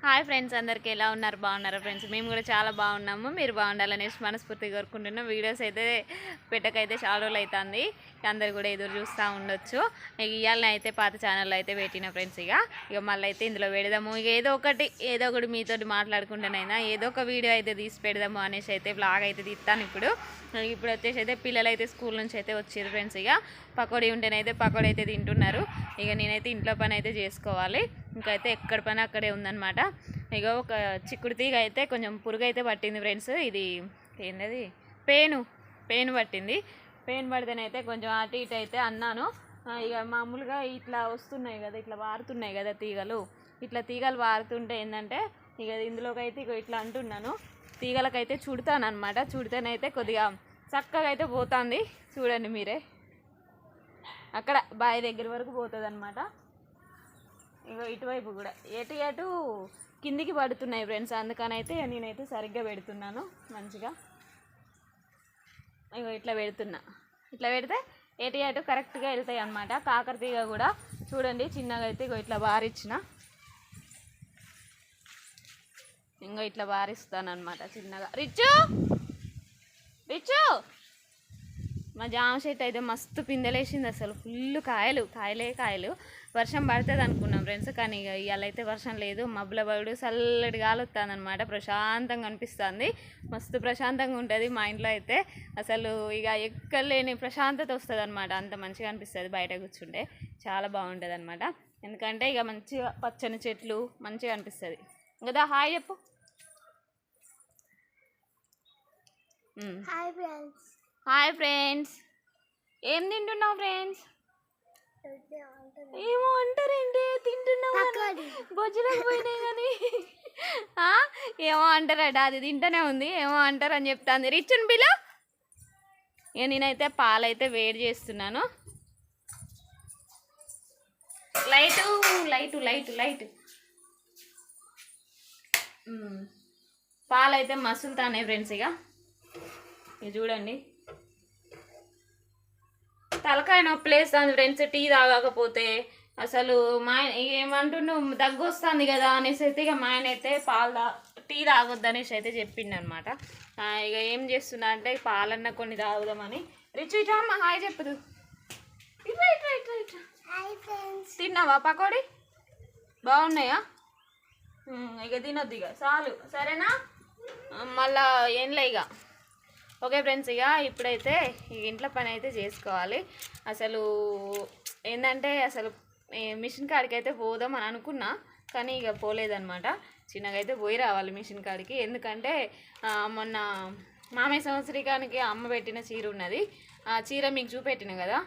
Hi friends, అందరికీ ఎలా ఉన్నారు? బాగున్నారా ఫ్రెండ్స్? మేము కూడా చాలా బాగున్నాము. మీరు బాగుండాలనేసి మనస్ఫూర్తిగా కోరుకుంటున్నాం. వీడియోస్ అయితే పెట్టకైతే చాలా రోజులు అవుతుంది. అందరు కూడా ఎదురు చూస్తూ ఉండొచ్చు. ఇవాళ అయితే పాత ఛానల్లో అయితే పెట్టిన ఫ్రెండ్స్. ఇక మళ్ళీ అయితే ఇందులో పెడదాము. ఇక ఏదో ఒకటి మీతో మాట్లాడుకుంటేనైనా ఏదో ఒక వీడియో అయితే తీసి పెడదాము అనేసి అయితే బ్లాగ్ అయితే తీస్తాను. ఇప్పుడు వచ్చేసి అయితే పిల్లలు అయితే స్కూల్ నుంచి అయితే వచ్చారు ఫ్రెండ్స్. ఇక పకోడీ ఉంటేనైతే పకోడీ అయితే తింటున్నారు. ఇక నేనైతే ఇంట్లో పని అయితే చేసుకోవాలి. ఇంకైతే ఎక్కడ పని అక్కడే ఉందన్నమాట. ఇక ఒక చిక్కుడు తీగ అయితే కొంచెం పురుగు అయితే పట్టింది ఫ్రెండ్స్. ఇది ఏంటది, పేను పట్టింది. పేను పడితేనైతే కొంచెం అటు ఇటు అయితే అన్నాను. ఇక మామూలుగా ఇట్లా వస్తున్నాయి కదా, ఇట్లా వారుతున్నాయి కదా తీగలు. ఇట్లా తీగలు వారుతుంటే ఏంటంటే ఇక ఇందులోకి అయితే ఇట్లా అంటున్నాను. తీగలకైతే చుడతాను అనమాట. చుడితేనైతే కొద్దిగా చక్కగా అయితే పోతుంది. చూడండి మీరే, అక్కడ బావి దగ్గర వరకు పోతుంది అనమాట. ఇక ఇటువైపు కూడా ఎటు కిందికి పడుతున్నాయి ఫ్రెండ్స్. అందుకనైతే నేనైతే సరిగ్గా పెడుతున్నాను మంచిగా. ఇక ఇట్లా పెడుతున్నా. ఇట్లా పెడితే ఎటు కరెక్ట్గా వెళ్తాయి అన్నమాట. కాకర తీగ కూడా చూడండి చిన్నగా అయితే ఇట్లా బారిచ్చిన. ఇంకా ఇట్లా బారిస్తాను అనమాట చిన్నగా. రిచ్చు మా జామ చెట్టు అయితే మస్తు పిందెలేసింది. అసలు ఫుల్ కాయలు. వర్షం పడుతుంది అనుకున్నాం ఫ్రెండ్స్, కానీ ఇక ఇవాళ అయితే వర్షం లేదు. మబ్బుల పడు చల్లటి గాలి వస్తుంది అనమాట. ప్రశాంతంగా అనిపిస్తుంది. మస్తు ప్రశాంతంగా ఉంటుంది మా ఇంట్లో అయితే. అసలు ఇక ఎక్కలేని ప్రశాంతత వస్తుంది అనమాట. అంత మంచిగా అనిపిస్తుంది బయట కూర్చుంటే. చాలా బాగుంటుంది అనమాట. ఎందుకంటే ఇక మంచిగా పచ్చని చెట్లు మంచిగా అనిపిస్తుంది. కదా హాయ్ చెప్పు. Hi friends. ఏం తింటున్నావు ఫ్రెండ్స్? ఏమో అంటారేంటి? తింటున్నావు బొజ్జులకు పోయినాయి కానీ ఏమో అంటారట. అది తింటూనే ఉంది. ఏమో అంటారని చెప్తాంది. రిచ్చున్ బిలో. ఇక నేనైతే పాలైతే వేడి చేస్తున్నాను. లైట్ పాలైతే మసులుతానే ఫ్రెండ్స్. ఇక చూడండి, తలకాయ నొప్పి లేస్తుంది ఫ్రెండ్స్ టీ తాగకపోతే. అసలు మా ఆయన ఏమంటున్నావు, దగ్గు వస్తుంది కదా అనేసి అయితే ఇక మా ఆయన అయితే టీ తాగొద్దు అనేసి అయితే చెప్పిండు అనమాట. ఇక ఏం చేస్తున్నా అంటే పాలన్న కొన్ని తాగుదామని. రిచ్ ఇట్లా అమ్మ హాయ్ చెప్పదు. తిన్నావా పకోడీ? బాగున్నాయా? ఇక తినొద్దు ఇక చాలు, సరేనా? మళ్ళా ఏంలే ఇక. ఓకే ఫ్రెండ్స్, ఇక ఇప్పుడైతే ఈ ఇంట్లో పని అయితే చేసుకోవాలి. అసలు ఏంటంటే అసలు మిషన్ కాడికి అయితే పోదాం అని అనుకున్నా, కానీ ఇక పోలేదన్నమాట. చిన్నగా అయితే పోయి రావాలి మిషన్ కాడికి. ఎందుకంటే మొన్న మామయ్య సంవత్సరికానికి అమ్మ పెట్టిన చీర ఉన్నది. ఆ చీర మీకు చూపెట్టిన కదా.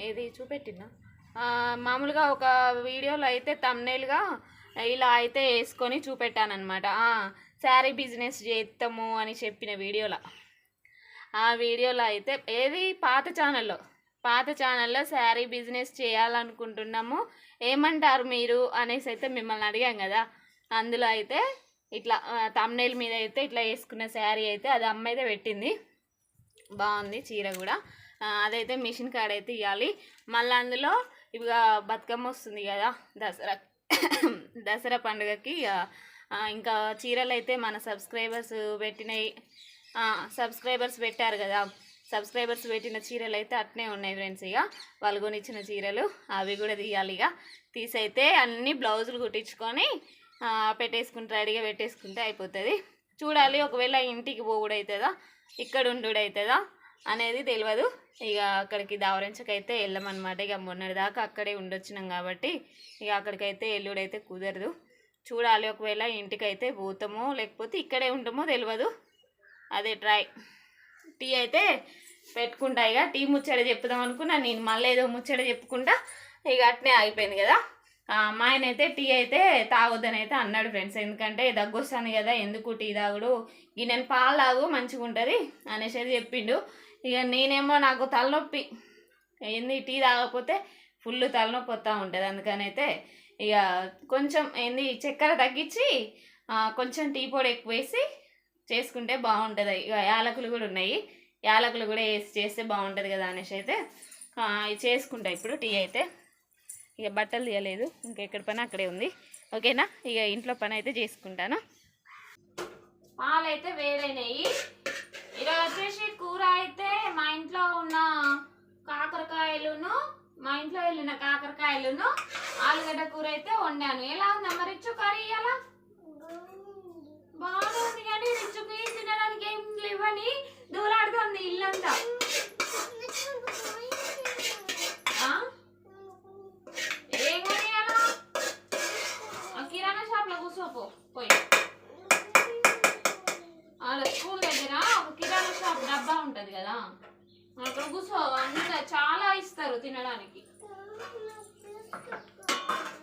ఏది చూపెట్టినా? మామూలుగా ఒక వీడియోలో అయితే థంబ్నెయిల్గా ఇలా అయితే వేసుకొని చూపెట్టానమాట. శారీ బిజినెస్ చేస్తాము అని చెప్పిన వీడియోలో. ఆ వీడియోలో అయితే ఏది పాత ఛానల్లో శారీ బిజినెస్ చేయాలనుకుంటున్నాము, ఏమంటారు మీరు అనేసి అయితే మిమ్మల్ని అడిగాం కదా. అందులో అయితే ఇట్లా థంబ్నెయిల్ మీద అయితే ఇట్లా వేసుకున్న శారీ అయితే అది అమ్మ అయితే పెట్టింది. బాగుంది చీర కూడా. అదైతే మిషన్ కాడ అయితే ఇవ్వాలి. మళ్ళీ అందులో ఇక బతుకమ్మ వస్తుంది కదా, దసరా పండుగకి. ఇంకా చీరలు అయితే మన సబ్స్క్రైబర్స్ పెట్టారు కదా. సబ్స్క్రైబర్స్ పెట్టిన చీరలు అయితే అట్నే ఉన్నాయి ఫ్రెండ్స్. ఇక వాళ్ళు కొనిచ్చిన చీరలు అవి కూడా తీయాలి. ఇక తీసైతే అన్ని బ్లౌజులు కుట్టించుకొని రెడీగా పెట్టేసుకుంటే అయిపోతుంది. చూడాలి, ఒకవేళ ఇంటికి పోవుడు అవుతుందా ఇక్కడ ఉండుడు అవుతుందా అనేది తెలియదు. ఇక అక్కడికి దావరించకైతే వెళ్ళమన్నమాట. ఇక మొన్నటిదాకా అక్కడే ఉండొచ్చినాం కాబట్టి ఇక అక్కడికైతే వెళ్ళుడైతే కుదరదు. చూడాలి, ఒకవేళ ఇంటికైతే పోతామో లేకపోతే ఇక్కడే ఉంటామో తెలియదు. అదే ట్రై. టీ అయితే పెట్టుకుంటా. ఇక టీ ముచ్చట చెప్పుదాం అనుకున్నా నేను, మళ్ళీ ఏదో ముచ్చట చెప్పుకుంటా. ఇక అట్నే ఆగిపోయింది కదా. మా ఆయన అయితే టీ అయితే తాగొద్దని అయితే అన్నాడు ఫ్రెండ్స్. ఎందుకంటే దగ్గు వస్తుంది కదా, ఎందుకు టీ తాగుడు, నేను పాలు తాగు మంచిగా ఉంటుంది అనేసి చెప్పిండు. ఇక నేనేమో నాకు తలనొప్పి, ఏంది టీ తాగకపోతే ఫుల్ తలనొప్పి వస్తూ ఉంటుంది. అందుకనైతే ఇక కొంచెం చక్కెర తగ్గించి కొంచెం టీ పొడి ఎక్కువ వేసి చేసుకుంటే బాగుంటుంది. ఇక యాలకులు కూడా ఉన్నాయి, యాలకులు కూడా వేసి చేస్తే బాగుంటుంది కదా అనేసి అయితే చేసుకుంటా ఇప్పుడు టీ అయితే. ఇక బట్టలు తీయలేదు, ఇంకెక్కడి పని అక్కడే ఉంది. ఓకేనా. ఇక ఇంట్లో పని అయితే చేసుకుంటాను. పాలు అయితే వేడైనాయి. ఈరోజు వచ్చేసి కూర అయితే మా ఇంట్లో ఉన్న కాకరకాయలును, మా ఇంట్లో వెళ్ళిన కాకరకాయలును ఆలుగడ్డ కూర అయితే వండాను. ఎలా ఉందమ్మ రిచ్చు కర్రీ? అలా బాగానే ఉంది, కానీ రిచ్చుకి తినడానికి ఏం లేవని దూలాడుతుంది ఇల్లంతా. ఏం కొనియాలా? కిరాణా షాప్ లో కూర్చోపో పోయి. అలా స్కూల్ దగ్గర ఒక కిరాణా షాప్ డబ్బా ఉంటది కదా, అక్కడ కూర్చో. అన్ని చాలా ఇస్తారు తినడానికి.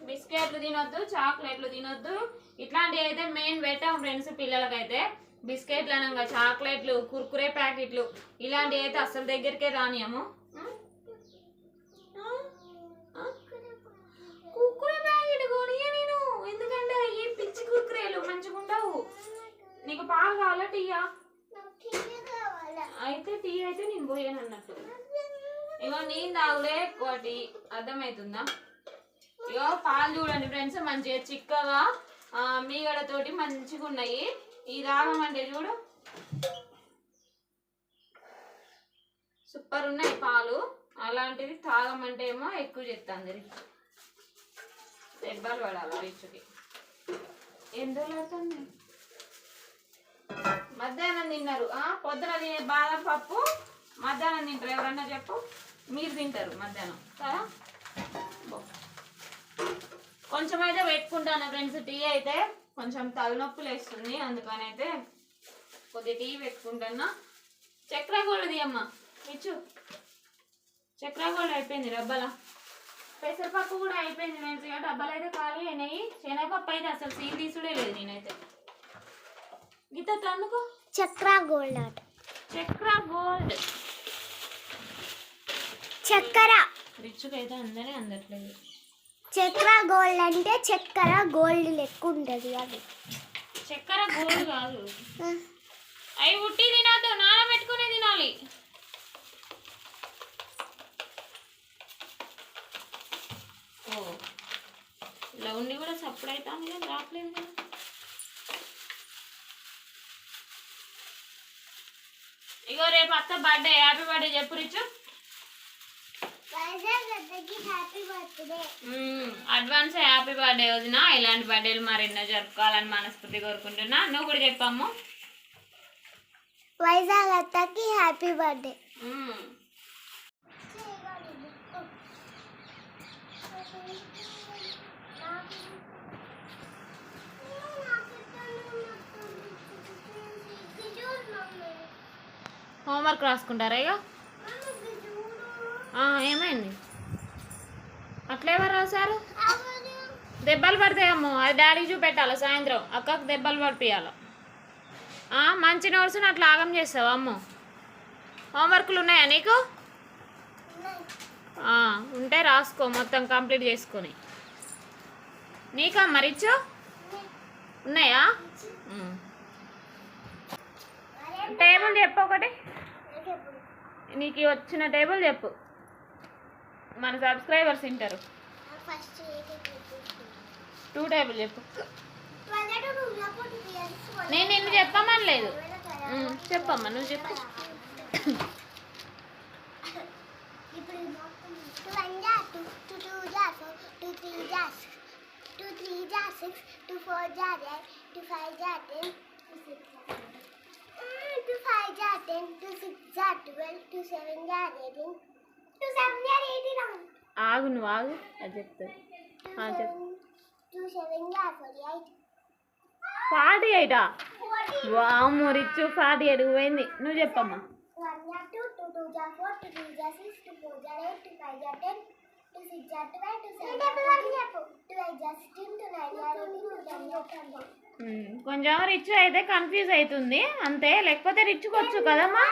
బిస్కెట్లు తినొద్దు, చాక్లెట్లు తినొద్దు, ఇట్లాంటివి అయితే మెయిన్ పెట్టాం ఫ్రెండ్స్. పిల్లలకైతే బిస్కెట్లు అనగా చాక్లెట్లు, కుర్కురే ప్యాకెట్లు ఇలాంటివి అయితే అసలు దగ్గరికే రానియము. కుర్కురే ప్యాకెట్ కొనియా నేను, ఎందుకంటే ఈ పిచ్చి కుర్కురేలు మంచిగా ఉండవు. నీకు పాలు కావాలా టీయా? అయితే టీ అయితే నేను పోయాను అన్నట్టు. ఇగో నేను తాగులే ఎక్కువ టీ, అర్థమవుతుందా? ఇగో పాలు చూడండి ఫ్రెండ్స్, మంచిగా చిక్కగా మీగడతోటి మంచిగా ఉన్నాయి. ఈ తాగమంటే చూడు సూపర్ ఉన్నాయి పాలు. అలాంటిది తాగమంటే ఏమో ఎక్కువ చెప్తాంది. దెబ్బలు పడాలి రిచ్చుకి. ఎందుకు అవుతుంది? మధ్యాహ్నం తిన్నారు, పొద్దున తినే బాదం పప్పు మధ్యాహ్నం తింటారు. ఎవరన్నా చెప్పు, మీరు తింటారు మధ్యాహ్నం కదా. కొంచెం అయితే పెట్టుకుంటాను ఫ్రెండ్స్. టీ అయితే కొంచెం తలనొప్పులు వేస్తుంది, అందుకని అయితే కొద్దిగా టీ పెట్టుకుంటున్నా. చక్కెర గోల్డ్ది అమ్మ ఇచ్చు, చక్కెర గోల్డ్ అయిపోయింది డబ్బాల. పెసరపప్పు కూడా అయిపోయింది ఫ్రెండ్స్. ఇక డబ్బాలు అయితే ఖాళీ అయినాయి. శనగపప్పు అయితే అసలు సీల్ తీసుడే లేదు నేనైతే. గీత అందుకో చక్ర గోల్డ్ అట. చక్ర గోల్డ్ చక్కెర రిచ్చుకైతే అందరే అందట్లేదు. చక్ర గోల్డ్ అంటే చక్కెర గోల్డ్ లెక్క ఉంటుంది. అది చక్కెర గోల్డ్ కాదు. అవి ఉట్టి తినద్దు, నానబెట్టుకునే తినాలి. ఓ ఇలా ఉండి కూడా సప్పుడు అవుతాను కదా, రావట్లేదు కదా. ఇగో రేపు అత్త బర్త్డే, హ్యాపీ బర్త్డే చెప్పు రిచ్చు. అడ్వాన్స్ హ్యాపీ బర్త్డే వదిన. ఇలాంటి బర్త్డేలు మరెన్నో జరుపుకోవాలని మనస్ఫూర్తి కోరుకుంటున్నా. నువ్వు కూడా చెప్పమ్ము. వైజాగ్ అత్తకి హ్యాపీ బర్త్డే. హోంవర్క్ రాసుకుంటారా ఇక? ఏమైంది? అట్లా ఎవరు రాశారు? దెబ్బలు పడతాయమ్మో, అది డాడీకి చూపెట్టాలి. సాయంత్రం అక్కకు దెబ్బలు పడిపియాలి. మంచి నోట్స్ని అట్లా ఆగం చేస్తావు అమ్మో. హోంవర్క్లు ఉన్నాయా నీకు? ఉంటే రాసుకో మొత్తం కంప్లీట్ చేసుకొని. నీకా మరిచ్చు ఉన్నాయా? టేబుల్ చెప్పు ఒకటి, నీకు వచ్చిన టేబుల్ చెప్పు. మన సబ్స్క్రైబర్స్ వింటారు. 2 టేబుల్ చెప్పు. నేను నిన్ను చెప్పమని లేదు. చెప్పమ్మా నువ్వు చెప్పు. 2 3 6 2 4 8 2 5 10 2 5 10 2 6 12 2 7 18 2 7 18. ఆగు, నువ్వు ఆగు, అది చెప్తాను. చెప్పు. 2 7 48. 48 వామ్మో రిచ్చు 48 పోయింది. నువ్వు చెప్పమ్మా. 1 2 2 4 2 3 6 2 4 8 2 5 10 2 6 12 2 7 2 8 16 2 9 18. కొంచెం రిచ్ అయితే కన్ఫ్యూజ్ అవుతుంది అంతే, లేకపోతే రిచ్కి వచ్చు కదమ్మా.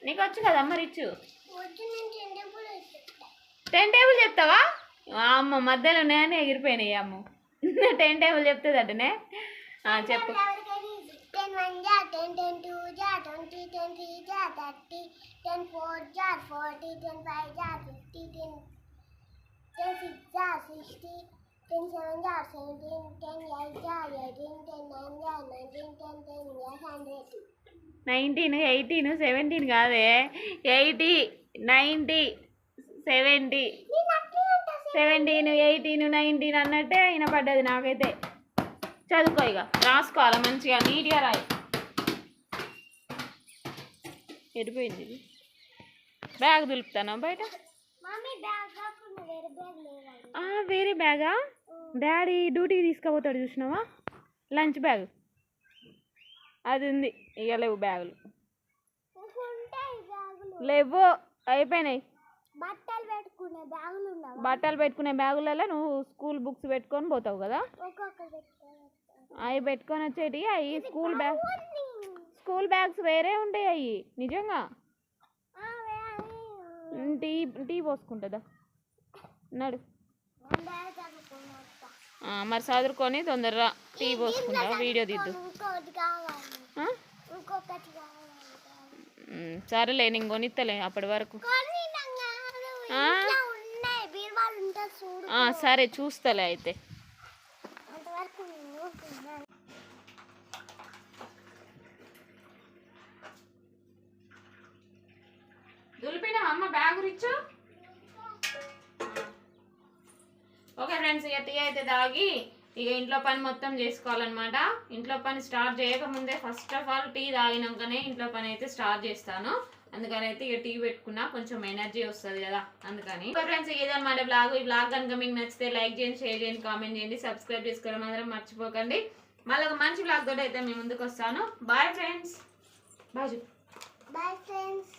నీకు వచ్చు కదమ్మా రిచ్. 10 టేబుల్ చెప్తావా? అమ్మ మధ్యలో నేను ఎగిరిపోయినాయి అమ్మ. 10 టేబుల్ చెప్తుంది అటనే. చెప్పు. 10 1 jar 10 10 2 jar 20 10 3 jar 30 10 4 jar 40 10 5 jar 50 10 6 jar 60 10 7 are 17, 10 8 are 18, 10 9 are 19, 10 10 are 100. 19 18 17 కాదే 80 90 70 17 18 19 అన్నట్టే వినపడ్డది నాకైతే. చదువుకో ఇక రాసుకోవాలి మంచిగా నీట్గా రాయి. ఎడిపోయింది ఇది. బ్యాగ్ దులుపుతానా బయట? మమ్మీ బ్యాగ్ కాకుండా వేరే బ్యాగ్ లేవాలి. వేరే బ్యాగా? డాడీ డ్యూటీకి తీసుకుపోతాడు చూసినావా, లంచ్ బ్యాగ్ అది ఉంది. ఇక లేవు బ్యాగులు, ఉంటాయి బ్యాగులు. లేవు అయిపోయినాయి. బట్టలు పెట్టుకునే బ్యాగులు ఉన్నావా? బట్టలు పెట్టుకునే బ్యాగులలో నువ్వు స్కూల్ బుక్స్ పెట్టుకొని పోతావు కదా, ఒక్కొక్కరు పెట్టుకోవాలి. అవి పెట్టుకొని వచ్చేటి. అవి స్కూల్ బ్యాగ్స్ వేరే ఉంటాయి అవి నిజంగా. టీ పోసుకుంటుందా నడు. మరి చదువుకొని తొందరగా టీ పోసుకుంటా, వీడియో తీద్దు. సరేలే నేను కొనిస్తలే అప్పటి వరకు. సరే చూస్తలే అయితే. దులిపినా అమ్మ బ్యాగ్ రిచ్చు. ఓకే ఫ్రెండ్స్, ఇక టీ అయితే తాగి ఇక ఇంట్లో పని మొత్తం చేసుకోవాలన్నమాట. ఇంట్లో పని స్టార్ట్ చేయకముందే ఫస్ట్ ఆఫ్ ఆల్ టీ తాగినాకనే ఇంట్లో పని అయితే స్టార్ట్ చేస్తాను. అందుకని అయితే ఇక టీ పెట్టుకున్నా కొంచెం ఎనర్జీ వస్తుంది కదా, అందుకని. ఫ్రెండ్స్ ఇదన్నమాట బ్లాగ్. ఈ బ్లాగ్ కనుక మీకు నచ్చితే లైక్ చేయండి, షేర్ చేయండి, కామెంట్ చేయండి, సబ్స్క్రైబ్ చేసుకోవడం మాత్రం మర్చిపోకండి. మళ్ళీ ఒక మంచి బ్లాగ్ తోటి అయితే మీ ముందుకు వస్తాను. Bye friends. Bye friends.